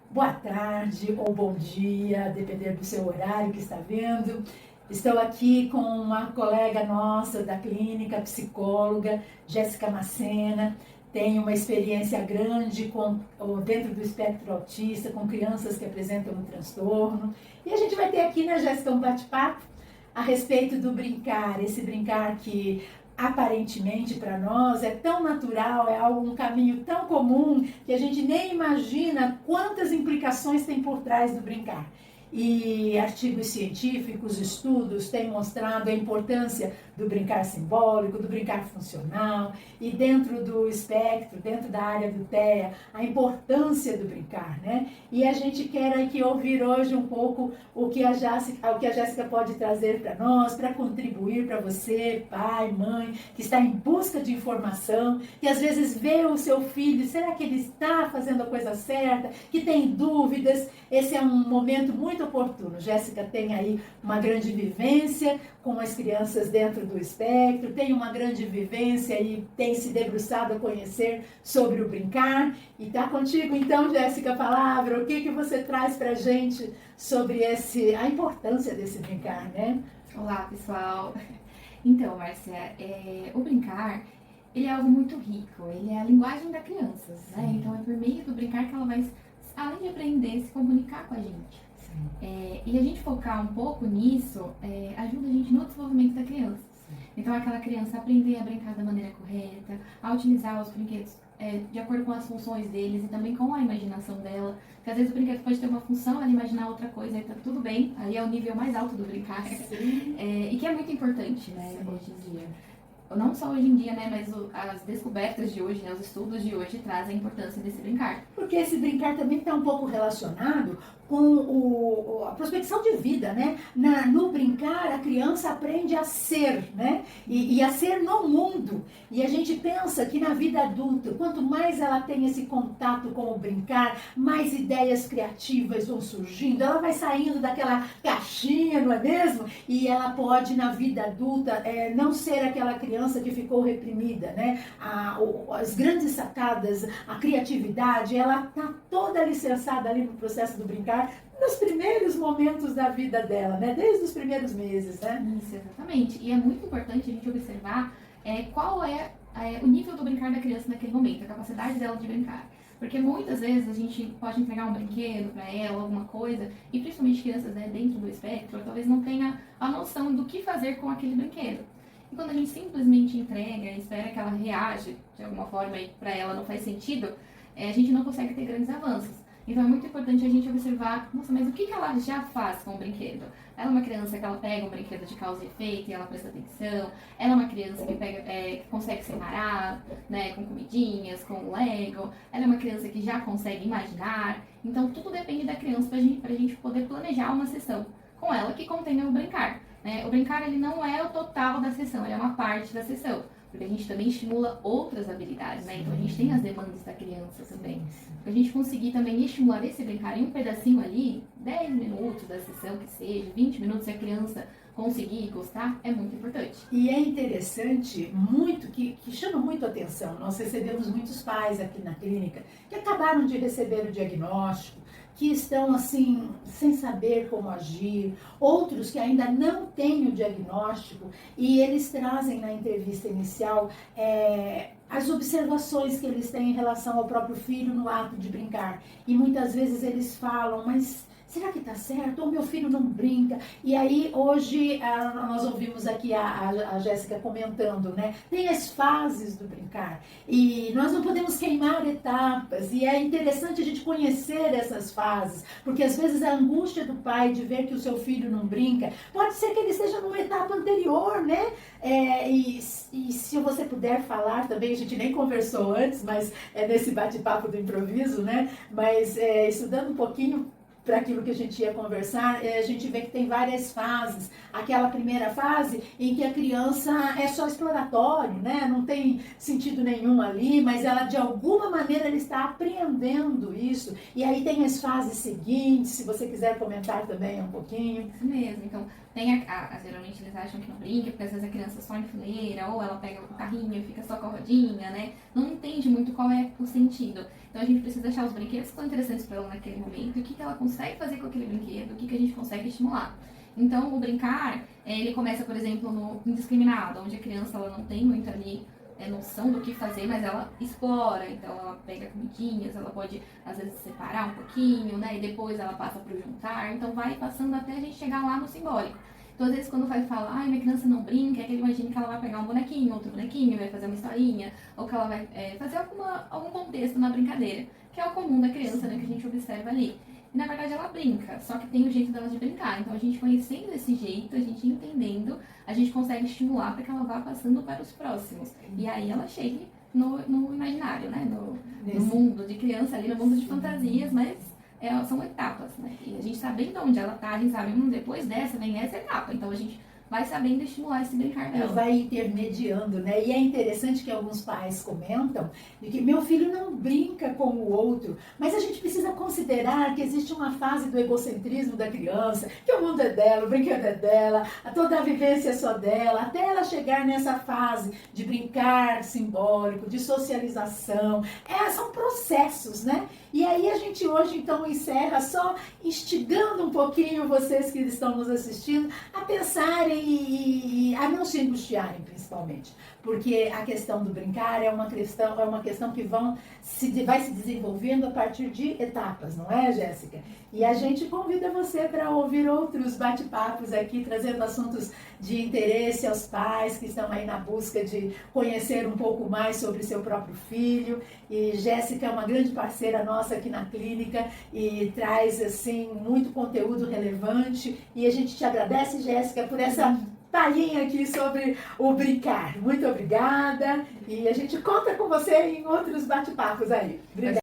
boa tarde ou bom dia, dependendo do seu horário que está vendo. Estou aqui com uma colega nossa da clínica, psicóloga, Jéssica Macena. Tem uma experiência grande dentro do espectro autista, com crianças que apresentam um transtorno. E a gente vai ter aqui, né, Jéssica, um bate-papo a respeito do brincar, esse brincar que aparentemente para nós é tão natural, é um caminho tão comum que a gente nem imagina quantas implicações tem por trás do brincar. E artigos científicos, estudos têm mostrado a importância do brincar simbólico, do brincar funcional, e dentro do espectro, dentro da área do TEA, a importância do brincar, né? E a gente quer aqui ouvir hoje um pouco o que a Jéssica pode trazer para nós, para contribuir para você, pai, mãe, que está em busca de informação, que às vezes vê o seu filho, será que ele está fazendo a coisa certa, que tem dúvidas. Esse é um momento muito oportuno. Jéssica tem aí uma grande vivência com as crianças dentro do espectro, tem uma grande vivência e tem se debruçado a conhecer sobre o brincar. E está contigo então, Jéssica, a palavra. O que você traz para a gente sobre a importância desse brincar, né? Olá, pessoal. Então, Márcia, o brincar, ele é algo muito rico, ele é a linguagem da criança, né? Então é por meio do brincar que ela vai, além de aprender, se comunicar com a gente. E a gente focar um pouco nisso ajuda a gente no desenvolvimento da criança. Então aquela criança aprender a brincar da maneira correta, a utilizar os brinquedos de acordo com as funções deles e também com a imaginação dela. Porque às vezes o brinquedo pode ter uma função, ela imaginar outra coisa, e tá tudo bem, aí é o nível mais alto do brincar. E que é muito importante, né, hoje em dia. Não só hoje em dia, né, mas as descobertas de hoje, né, os estudos de hoje trazem a importância desse brincar. Porque esse brincar também está um pouco relacionado com a prospecção de vida, né? No brincar, a criança aprende a ser, né? E a ser no mundo. E a gente pensa que na vida adulta, quanto mais ela tem esse contato com o brincar, mais ideias criativas vão surgindo, ela vai saindo daquela caixinha, não é mesmo? E ela pode, na vida adulta, não ser aquela criança que ficou reprimida, né? As grandes sacadas, a criatividade, ela está toda alicerçada ali no processo do brincar, nos primeiros momentos da vida dela, né? Desde os primeiros meses, né? Isso, exatamente. E é muito importante a gente observar qual é o nível do brincar da criança naquele momento, a capacidade dela de brincar. Porque muitas vezes a gente pode entregar um brinquedo para ela, alguma coisa, e principalmente crianças dentro do espectro, talvez não tenha a noção do que fazer com aquele brinquedo. E quando a gente simplesmente entrega e espera que ela reaja de alguma forma e para ela não faz sentido, a gente não consegue ter grandes avanços. Então é muito importante a gente observar, nossa, mas o que ela já faz com o brinquedo? Ela é uma criança que ela pega um brinquedo de causa e efeito e ela presta atenção. Ela é uma criança que que consegue separar, né, com comidinhas, com Lego. Ela é uma criança que já consegue imaginar. Então tudo depende da criança pra gente poder planejar uma sessão com ela que contenha o brincar. Né? O brincar ele não é o total da sessão, ele é uma parte da sessão. Porque a gente também estimula outras habilidades, né? Então a gente tem as demandas da criança também. Pra gente conseguir também estimular esse brincar em um pedacinho ali, 10 minutos da sessão que seja, 20 minutos, se a criança conseguir gostar, é muito importante. E é interessante, muito, que chama muito a atenção. Nós recebemos muitos pais aqui na clínica que acabaram de receber o diagnóstico, que estão assim, sem saber como agir, outros que ainda não têm o diagnóstico, e eles trazem na entrevista inicial as observações que eles têm em relação ao próprio filho no ato de brincar. E muitas vezes eles falam, mas será que está certo? Ou meu filho não brinca? E aí, hoje, nós ouvimos aqui a Jéssica comentando, né? Tem as fases do brincar. E nós não podemos queimar etapas. E é interessante a gente conhecer essas fases. Porque, às vezes, a angústia do pai de ver que o seu filho não brinca, pode ser que ele esteja numa etapa anterior, né? E se você puder falar também, a gente nem conversou antes, mas é nesse bate-papo do improviso, né? Mas estudando um pouquinho, para aquilo que a gente ia conversar, a gente vê que tem várias fases. Aquela primeira fase em que a criança é só exploratório, né? Não tem sentido nenhum ali, mas ela de alguma maneira ela está apreendendo isso. E aí tem as fases seguintes, se você quiser comentar também um pouquinho. Isso mesmo, então tem geralmente eles acham que não brinca, porque às vezes a criança só enfileira, ou ela pega o carrinho e fica só com a rodinha, né? Não entende muito qual é o sentido. Então a gente precisa achar os brinquedos que são interessantes para ela naquele momento, e o que ela consegue fazer com aquele brinquedo, o que a gente consegue estimular. Então o brincar, ele começa, por exemplo, no indiscriminado, onde a criança ela não tem muito ali noção do que fazer, mas ela explora, então ela pega comidinhas, ela pode às vezes separar um pouquinho, né, e depois ela passa para o juntar, então vai passando até a gente chegar lá no simbólico. Então às vezes quando vai falar, ai, minha criança não brinca, é que ele imagina que ela vai pegar um bonequinho, outro bonequinho, vai fazer uma historinha, ou que ela vai fazer algum contexto na brincadeira, que é o comum da criança, né, que a gente observa ali. E na verdade ela brinca, só que tem o jeito dela de brincar. Então a gente conhecendo esse jeito, a gente entendendo, a gente consegue estimular para que ela vá passando para os próximos. E aí ela chegue no imaginário, né? No mundo de criança ali, no mundo de fantasias, mas são etapas, né? E a gente sabendo onde ela tá, a gente sabe, depois dessa vem essa etapa. Então a gente vai sabendo estimular esse brincar dela. Vai intermediando, né? E é interessante que alguns pais comentam de que meu filho não brinca com o outro, mas a gente precisa considerar que existe uma fase do egocentrismo da criança, que o mundo é dela, o brinquedo é dela, toda a vivência é só dela, até ela chegar nessa fase de brincar simbólico, de socialização. São processos, né? E aí a gente hoje então encerra só instigando um pouquinho vocês que estão nos assistindo a pensarem e a não se angustiarem principalmente, porque a questão do brincar é uma questão que vai se desenvolvendo a partir de etapas, não é, Jéssica? E a gente convida você para ouvir outros bate-papos aqui, trazendo assuntos de interesse aos pais que estão aí na busca de conhecer um pouco mais sobre seu próprio filho. E Jéssica é uma grande parceira nossa aqui na clínica e traz assim muito conteúdo relevante. E a gente te agradece, Jéssica, por essa palhinha aqui sobre o brincar. Muito obrigada e a gente conta com você em outros bate-papos aí. Obrigada.